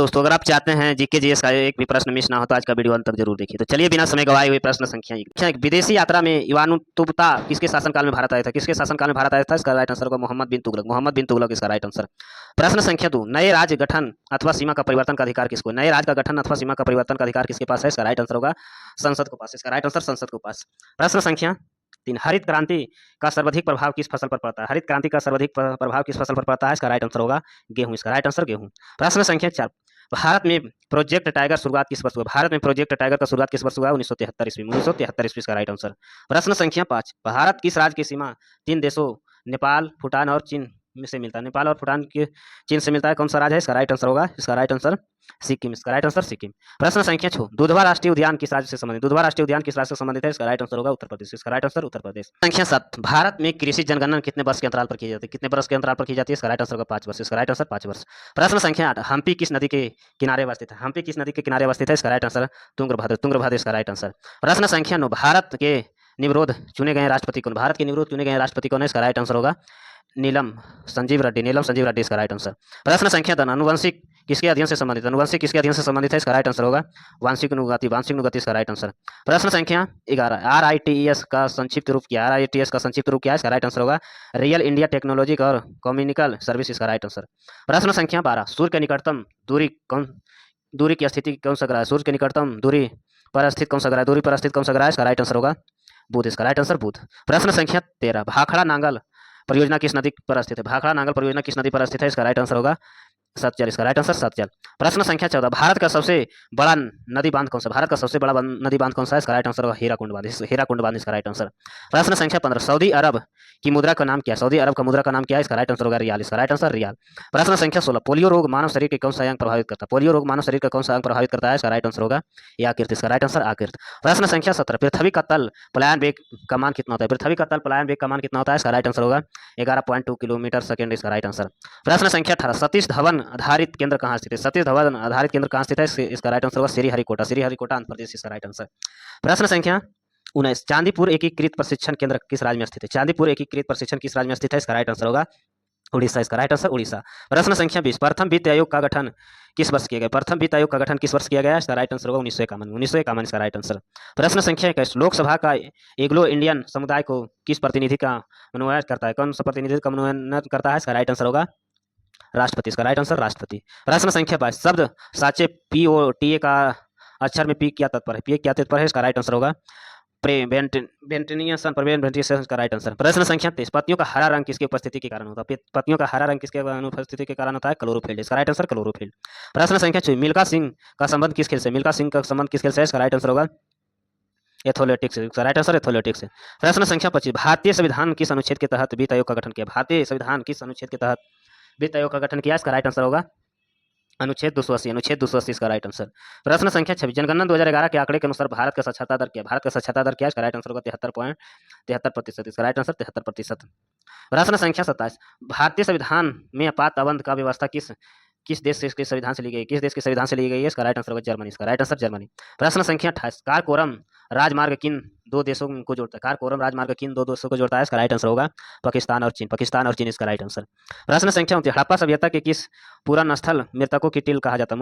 दोस्तों, अगर आप चाहते हैं जीके जीएस का एक भी प्रश्न मिस ना हो तो आज का वीडियो अंत तक जरूर देखिए। तो चलिए बिना समय गवाए हुए प्रश्न संख्या एक। विदेशी यात्रा में इवान तुबता किसके शासनकाल में भारत आया था? किसके शासनकाल में भारत आया था? इसका राइट आंसर होगा मोहम्मद बिन तुगलक। मोहम्मद बिन तुगलक इसका राइट आंसर। प्रश्न संख्या 2, नए राज्य गठन अथवा सीमा का परिवर्तन का अधिकार किसको? नए राज्य का गठन अथवा सीमा का परिवर्तन का अधिकार किसके पास है? इसका राइट आंसर होगा संसद के पास। इसका राइट आंसर संसद के पास। प्रश्न संख्या 3, हरित क्रांति का सर्वाधिक प्रभाव किस फसल पर पड़ता है? हरित क्रांति का सर्वाधिक प्रभाव किस फसल पर पड़ता है? इसका राइट आंसर होगा गेहूं। इसका राइट आंसर गेहूं। प्रश्न संख्या 4, भारत में प्रोजेक्ट टाइगर शुरुआत किस वर्ष हुआ? भारत में प्रोजेक्ट टाइगर का शुरुआत किस वर्ष हुआ? 1973 ईस्वी। 1973 ईस्वी का राइट आंसर। प्रश्न संख्या 5, भारत किस राज्य की सीमा 3 देशों नेपाल, भूटान और चीन में से मिलता है? नेपाल और भूटान के चीन से मिलता है, कौन सा राज्य है? इसका राइट आंसर होगा, इसका राइट आंसर सिक्किम। इसका राइट आंसर सिक्किम। प्रश्न संख्या 6, दुधवा राष्ट्रीय उद्यान किस राज्य से संबंधित? दुधवा राष्ट्रीय उद्यान किस राज्य से संबंधित है? इसका राइट आंसर होगा उत्तर प्रदेश। इसका राइट आंसर उत्तर प्रदेश। संख्या 7, भारत में कृषि जनगणना कितने वर्ष के अंतराल पर की जाती है? कितने वर्ष के अंतराल पर की जाती है? इसका राइट आंसर होगा 5 वर्ष। इसका राइट आंसर 5 वर्ष। प्रश्न संख्या 8, हम्पी किस नदी के किनारे अवस्थित है? हम्पी किस नदी के किनारे अवस्थित है? इसका राइट आंसर तुंगभद्र। तुंगभद्र इसका राइट आंसर। प्रश्न संख्या 9, भारत के निवरोध चुने गए राष्ट्रपति कौन? भारत के निवरोध चुने गए राष्ट्रपति कौन है? इसका राइट आंसर होगा नीलम संजीव रेड्डी। नीलम संजीव रेड्डी इसका राइट आंसर। प्रश्न संख्या 10, अनुवंशिक किसके अध्ययन से संबंधित? अनुवंशिक किसके अध्ययन से संबंधित है? इसका राइट आंसर होगा वांशिक अनुगति। वांशिक अनुगति इसका राइट आंसर। प्रश्न संख्या 11, RITES का संक्षिप्त रूप क्या है? RITES का संक्षिप्त रूप क्या है? इसका राइट आंसर होगा रियल इंडिया टेक्नोलॉजिक और कम्युनिकल सर्विस। इसका राइट आंसर। प्रश्न संख्या 12, सूर्य के निकटतम दूरी की स्थिति कौन सा ग्रह है? सूर्य के निकटतम दूरी पर स्थित कौन सा ग्रह है? दूरी पर स्थित कौन सा ग्रह है? इसका राइट आंसर होगा बुध। इसका राइट आंसर बुध। प्रश्न संख्या 13, भाखड़ा नांगल परियोजना किस नदी पर स्थित है? भाखड़ा नांगल परियोजना किस नदी पर स्थित है? इसका राइट आंसर होगा सतलज। इसका राइट आंसर सतलज। प्रश्न संख्या 14, भारत का सबसे बड़ा नदी बांध कौन सा? भारत का सबसे बड़ा नदी बांध कौन सा है? इसका राइट आंसर होगा हीराकुंड बांध। हीराकुंड बांध इसका राइट आंसर। प्रश्न संख्या 15, सऊदी अरब की मुद्रा का नाम क्या है? सऊदी अरब का मुद्रा का नाम क्या है? इसका राइट आंसर होगा रियाल। इसका राइट आंसर रियाल। प्रश्न संख्या 16, पोलियो रोग मानव शरीर के कौन सा अंग प्रभावित करता है? पोलियो रोग मानव शरीर का कौन सा अंग प्रभावित करता है? इसका राइट आंसर होगा यकृत। इसका राइट आंसर यकृत। प्रश्न संख्या 17, पृथ्वी का तल पलायन वेग का मान कितना होता है? पृथ्वी का तल पलायन वेग का मान कितना होता है? इसका राइट आंसर होगा 11.2 किलोमीटर सेकंड। इसका राइट आंसर। प्रश्न संख्या 18, सतीश धवन आधारित केंद्र कहाँ स्थित है? सतीश धवन आधारित केंद्र कहाँ स्थित है? इसका राइट आंसर होगा श्रीहरिकोटा। श्रीहरिकोटा आंध्र प्रदेश। इसका राइट आंसर। प्रश्न संख्या 19, चांदीपुर एकीकृत प्रशिक्षण केंद्र किस राज्य में स्थित है? चांदीपुर एकीकृत प्रशिक्षण किस राज्य में स्थित है? इसका राइट आंसर होगा उड़ीसा। इसका राइट आंसर उड़ीसा। प्रश्न संख्या 20, प्रथम वित्त आयोग का गठन किस वर्ष किया गया? प्रथम वित्त आयोग का गठन किस वर्ष किया गया? इसका राइट आंसर होगा 1951। 1951 इसका राइट आंसर। प्रश्न संख्या 21, लोकसभा का एग्लो इंडियन समुदाय को किस प्रतिनिधि का मनोनयन करता है? कौन सा प्रतिनिधि का मनोनयन करता है? इसका राइट आंसर होगा राष्ट्रपति। इसका राइट आंसर राष्ट्रपति। प्रश्न संख्या 22, शब्द साचे POTA का अक्षर में पी क्या तत्पर है? पी क्या तत्पर है? इसका राइट आंसर होगा प्रेवेंटिएशन का राइट आंसर। प्रश्न संख्या 23, पत्तियों का हरा रंग किसकी उपस्थिति के कारण होता है? पत्तियों का हरा रंग किसके अनुपस्थिति के कारण होता है? क्लोरोफिल। इसका राइट आंसर क्लोरोफिल। प्रश्न संख्या 24, मिल्खा सिंह का संबंध किस खेल से? मिल्खा सिंह का संबंध किस खेल से? इसका राइट आंसर होगा एथलेटिक्स। इसका राइट आंसर एथलेटिक्स। प्रश्न संख्या 25, भारतीय संविधान किस अनुच्छेद के तहत वित्त आयोग का गठन किया? भारतीय संविधान किस अनुच्छेद के तहत वित्त आयोग का गठन किया? इसका राइट आंसर होगा अनुच्छेद 280। अनुच्छेद 280 इसका राइट आंसर। प्रश्न संख्या 26, जनगणना 2011 के आंकड़े के अनुसार भारत का साक्षरता दर क्या है? भारत का साक्षरता दर क्या है? इसका राइट आंसर होगा 73.73%। इसका राइट आंसर 73%। प्रश्न संख्या 27, भारतीय संविधान में आपात अबंध का व्यवस्था किस देश के संविधान से ली गई? किस देश के संविधान से ली गई है? इसका राइट आंसर होगा जर्मनी। इसका राइट आंसर जर्मनी। प्रश्न संख्या 28, कारकोरम राजमार्ग किन दो देशों को जोड़ता है? कारकोरम राजमार्ग किन दो देशों को जोड़ता है? इसका राइट आंसर होगा पाकिस्तान और चीन। पाकिस्तान और चीन इसका राइट आंसर। प्रश्न संख्या 29, हड़प्पा सभ्यता के किस पुरान स्थल मृतकों की टील कहा जाता है?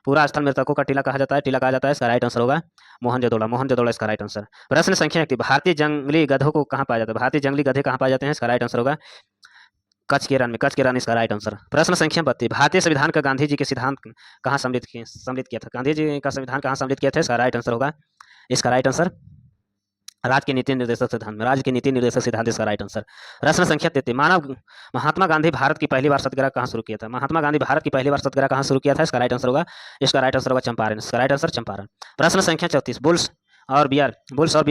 पूरा स्थल मृतकों का टीला कहा जाता है। टीला कहा जाता है। इसका राइट आंसर होगा मोहनजोदड़ो। मोहनजोदड़ो इसका राइट आंसर। प्रश्न संख्या 31, भारतीय जंगली गधों को कहाँ पाया जाता है? भारतीय जंगली गधे कहाँ पाए जाते हैं? इसका राइट आंसर होगा कच्छ के रण में। कच्छ के रण इसका राइट आंसर। प्रश्न संख्या 32, भारतीय संविधान का गांधी जी के सिद्धांत कहाँ सम्मिलित किया था? गांधी जी का संविधान कहाँ सम्मिलित किया था? इसका राइट आंसर होगा, इसका राइट आंसर राज्य के नीति निर्देशक सिद्धांत में। राज्य के नीति निर्देशक सिद्धांत इसका राइट आंसर। प्रश्न संख्या 33, महात्मा गांधी भारत की पहली बार सत्याग्रह कहाँ शुरू किया था? महात्मा गांधी भारत की पहली बार सत्याग्रह कहाँ शुरू किया था? इसका राइट आंसर होगा, इसका राइट आंसर होगा चंपारण। इसका राइट आंसर चंपारण। प्रश्न संख्या 34, बुल्स और बियर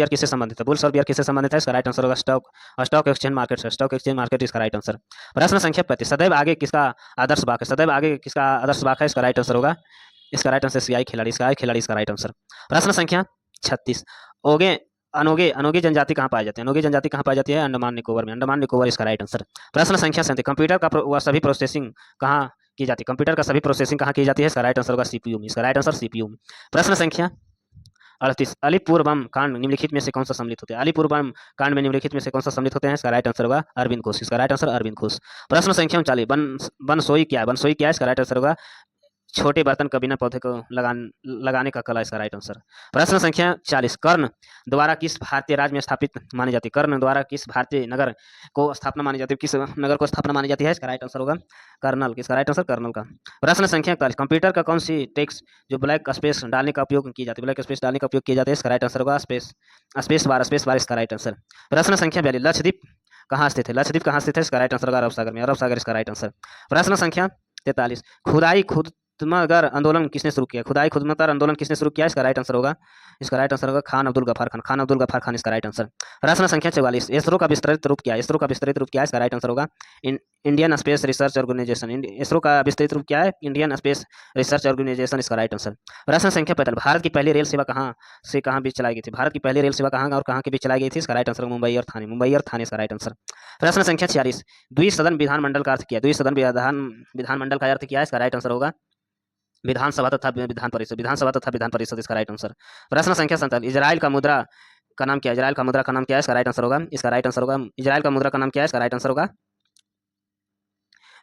किससे संबंधित है? बुल्स और बियर किससे संबंधित है? इसका राइट आंसर होगा स्टॉक एक्सचेंज मार्केट से। स्टॉक एक्सचेंज मार्केट इसका राइट आंसर। प्रश्न संख्या 35, सदैव आगे किसका आदर्श वाक्य है? सदैव आगे किसका आदर्श वाक्य है? इसका राइट आंसर होगा, इसका राइट आंसर सियाई खिलाड़ी। इसका राइट आंसर। प्रश्न संख्या 36, अनोगे जनजाति कहाँ पाई जाती है? अनोगे जनजाति कहाँ पाई जाती है? अंडमान निकोबार में। अंडमान निकोबार इसका राइट आंसर। प्रश्न संख्या 37, कंप्यूटर का सभी प्रोसेसिंग कहाँ की जाती है? कंप्यूटर का सभी प्रोसेसिंग कहाँ की जाती है? इसका राइट आंसर होगा सीपीयू में। इसका राइट आंसर सीपीयू में। प्रश्न संख्या 38, अलीपुर बम कांड निम्नलिखित में से कौन सा सम्मिलित होते हैं? अलीपुर बम कांड में निम्नलिखित में से कौन सा सम्मिलित होते हैं? इसका राइट आंसर होगा अरविंद घोष। इसका राइट आंसर अरविंद घोष। प्रश्न संख्या 39, बनसोई क्या है? बनसोई क्या है? इसका राइट आंसर होगा छोटे बर्तन का बिना पौधे को लगाने का कला इसका राइट आंसर। प्रश्न संख्या 40, कर्ण द्वारा किस भारतीय राज्य में स्थापित मानी जाती है? कर्ण द्वारा किस भारतीय नगर को स्थापना मानी जाती है? किस नगर को स्थापना मानी जाती है? इसका राइट आंसर होगा कर्नल। किसका राइट आंसर? कर्नल का। प्रश्न संख्या 41, कंप्यूटर का कौन सी टेक्स्ट जो ब्लैक स्पेस डालने का उपयोग की जाती है? ब्लैक स्पेस डालने का उपयोग किया जाता है? इसका राइट आंसर होगा स्पेस बार इसका राइट आंसर। प्रश्न संख्या 42, लक्षद्वीप कहाँ स्थित है? लक्षद्वीप कहाँ स्थित है? इसका राइट आंसर होगा अरब सागर में। अरब सागर इसका राइट आंसर। प्रश्न संख्या 43, खुदाई खुदमगर आंदोलन किसने शुरू किया? खुदाई खुदमगर आंदोलन किसने शुरू किया? इसका राइट आंसर होगा खान अब्दुल गफार खान। खान अब्दुल गफार खान इसका राइट आंसर। प्रश्न संख्या 44, इसरो का विस्तृत रूप क्या है? इसरो का विस्तृत रूप क्या है? इसका राइट आंसर होगा Indian space research organisation. ISRO का विस्तृत रूप क्या है? इंडियन स्पेस रिसर्च ऑर्गेनाइजेशन इसका राइट आंसर। प्रश्न संख्या 45, भारत की पहली रेल सेवा कहाँ से कहाँ बीच चलाई गई थी? भारत की पहली रेल सेवा कहाँ और कहाँ के बीच चलाई गई थी? इसका राइट आंसर मुंबई और थाने इसका राइट आंसर। प्रश्न संख्या 46, द्विसदन विधानमंडल का अर्थ क्या है? द्विसदन विधानमंडल का अर्थ क्या है? इसका राइट आंसर होगा विधानसभा तथा विधान परिषद इसका राइट आंसर। प्रश्न संख्या 47, इजराइल का मुद्रा का नाम क्या है? इजराइल का मुद्रा का नाम क्या है? इसका राइट आंसर होगा इजराइल का मुद्रा का नाम क्या है? इसका राइट आंसर होगा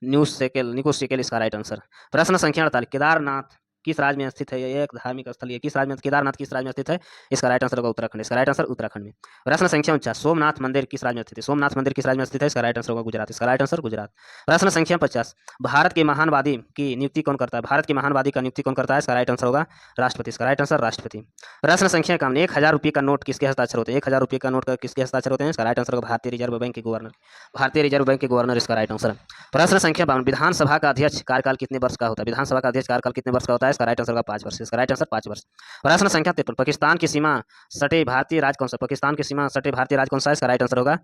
निको शेकेल इसका राइट आंसर। प्रश्न संख्या 48, केदारनाथ किस राज्य में स्थित है? ये एक धार्मिक स्थल है। किस राज्य में केदारनाथ किस राज्य में स्थित है? इसका राइट आंसर होगा उत्तराखंड। इसका राइट आंसर उत्तराखंड में। प्रश्न संख्या 49, सोमनाथ मंदिर किस राज्य में स्थित है? सोमनाथ मंदिर किस राज्य में स्थित है? इसका राइट आंसर होगा गुजरात। इसका राइट आंसर गुजरात। प्रश्न संख्या 50, भारत के महानवादी की नियुक्ति कौन करता है? भारत के महानवादी का नियुक्ति कौन करता है? इसका राइट आंसर होगा राष्ट्रपति। इसका राइट आंसर राष्ट्रपति। प्रश्न संख्या 51, 1000 रुपये का नोट किसके हस्ताक्षर होते हैं? 1000 रुपये का नोट का किसके हस्ताक्षर होते हैं? इसका राइट आंसर होगा भारतीय रिजर्व बैंक के गवर्नर इसका राइट आंसर। प्रश्न संख्या 52, विधानसभा का अध्यक्ष कार्यकाल कितने वर्ष का होता है? विधानसभा का अध्यक्ष कार्यकाल कितने वर्ष का होता है? इसका राइट आंसर होगा 5 वर्ष। इसका राइट आंसर 5 वर्ष। प्रश्न संख्या 53, पाकिस्तान की सीमा सटे भारतीय राज्य कौन सा? पाकिस्तान की सीमा सटे भारतीय राज्य कौन सा है? इसका राइट आंसर होगा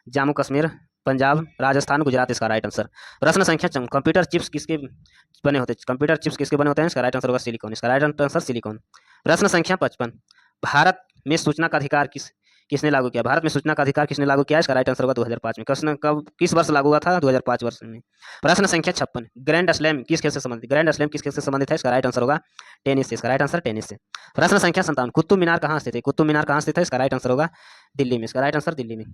जम्मू कश्मीर, पंजाब, राजस्थान, गुजरात इसका राइट आंसर। प्रश्न संख्या 54, कंप्यूटर चिप्स किसके बने होते हैं? कंप्यूटर चिप्स किसके बने होते हैं? इसका राइट आंसर होगा सिलिकॉन। इसका राइट आंसर सिलिकॉन। प्रश्न संख्या 55, भारत में सूचना का अधिकार किसने लागू किया? भारत में सूचना का अधिकार किसने लागू किया? इसका राइट आंसर होगा 2005 में। प्रश्न कब किस वर्ष लागू हुआ था? 2005 वर्ष में। प्रश्न संख्या 56, ग्रैंड स्लैम किस खेल से संबंधित? ग्रैंड स्लैम किस खेल से संबंधित है? इसका राइट आंसर होगा टेनिस से। इसका राइट आंसर टेनिस से। प्रश्न संख्या 57, कुतुब मीनार कहाँ स्थित है? कुतुब मीनार कहाँ स्थित है? इसका राइट आंसर होगा दिल्ली में। इसका राइट आंसर दिल्ली में।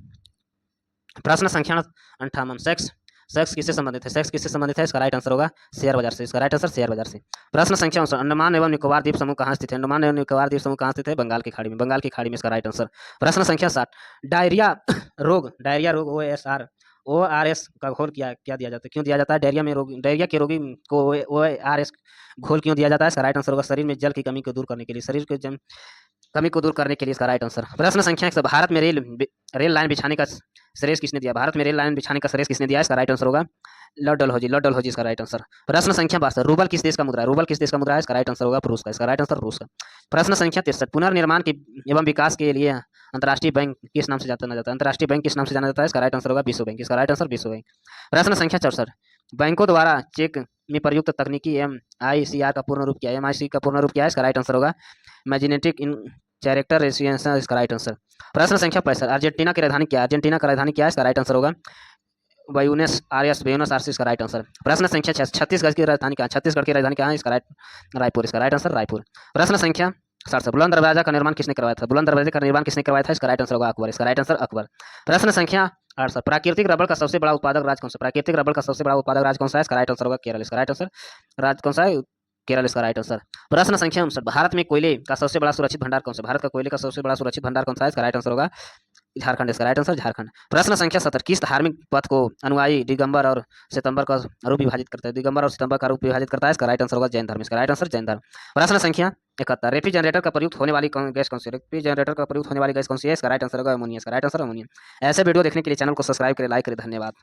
प्रश्न संख्या 58, सेक्स किससे संबंधित है? सेक्स किससे संबंधित है? इसका राइट आंसर होगा शेयर बाजार से। इसका राइट आंसर शेयर बाजार से। प्रश्न संख्या 59, अंडमान एवं निकोबार द्वीप समूह कहाँ स्थित है? अंडमान एवं निकोबार द्वीप समूह कहाँ स्थित है? बंगाल की खाड़ी में। बंगाल की खाड़ी में इसका राइट आंसर। प्रश्न संख्या 60, डायरिया रोग ORS का घोल क्या दिया जाता है? क्यों दिया जाता है? डायरिया के रोगी को ORS घोल क्यों दिया जाता है? इसका राइट आंसर होगा शरीर में जल की कमी को दूर करने के लिए। कमी को दूर करने के लिए इसका राइट आंसर। प्रश्न संख्या 100, भारत में रेल लाइन बिछाने का श्रेय किसने दिया? भारत में रेल लाइन बिछाने का श्रेय किसने दिया? इसका राइट आंसर होगा लॉर्ड डलहौजी इसका राइट आंसर। प्रश्न संख्या 62, रूबल किस देश का मुद्रा है? रूबल किस देश का मुद्रा है? इसका राइट आंसर होगा रूस का। इसका राइट आंसर रूस का। प्रश्न संख्या 63, पुनर्निर्माण एवं विकास के लिए अंतर्राष्ट्रीय बैंक किस नाम से जाना जाता है? अंतर्राष्ट्रीय बैंक किस नाम से जाना जाता है? इसका राइट आंसर होगा विश्व बैंक। इसका राइट आंसर विश्व बैंक। प्रश्न संख्या 64, बैंकों द्वारा चेक में प्रयुक्त तकनीकी MICR का पूर्ण रूप क्या है? MIC का पूर्ण रूप क्या है? इसका राइट आंसर होगा मैग्नेटिक कैरेक्टर रेशिएशन। इसका राइट आंसर। प्रश्न संख्या 65, अर्जेंटीना की राजधानी क्या है? अर्जेंटीना का राजधानी क्या है? इसका राइट आंसर होगा ब्यूनस आयर्स इसका राइट आंसर। प्रश्न संख्या 66, छत्तीसगढ़ की राजधानी क्या है? छत्तीसगढ़ की राजधानी क्या है? इसका रायपुर। इसका राइट आंसर रायपुर। प्रश्न संख्या 67, बुलंद दरवाजा का निर्माण किसने करवाया था? बुलंद दरवाजे का निर्माण किसने करवाया था? इसका राइट आंसर होगा अकबर। इसका राइट आंसर अकबर। प्रश्न संख्या 68, प्राकृतिक रबड़ का सबसे बड़ा उत्पादक राज्य कौन सा? प्राकृतिक रबड़ का सबसे बड़ा उत्पादक राज्य कौन सा है? इसका राइट आंसर होगा केरल। इसका राइट आंसर राज्य कौन सा है? केरल। इसका राइट आंसर। प्रश्न संख्या 59, भारत में कोयले का सबसे बड़ा सुरक्षित भंडार कौन सा? भारत का कोयले का सबसे बड़ा सुरक्षित भंडार कौन सा है? इसका राइट आंसर होगा झारखंड। इसका राइट आंसर झारखंड। प्रश्न संख्या 70, किस धार्मिक पथ को अनुयायी दिगंबर और सितंबर का रूप विभाजित करता है? दिगंबर और सितंबर का रूप विभाजित करता है। इसका राइट आंसर होगा जैन धर्म। इसका राइट आंसर जैन धर्म। प्रश्न संख्या 71, रेफ्रिजरेटर का प्रयुक्त होने वाली गैस कौन सी है? रेफ्रिजरेटर का प्रयुक्त होने वाली गैस कौन सी है? इसका राइट आंसर होगा अमोनिया। इसका राइट आंसर अमोनिया। ऐसे वीडियो देखने के लिए चैनल को सब्सक्राइब करें, लाइक करें। धन्यवाद।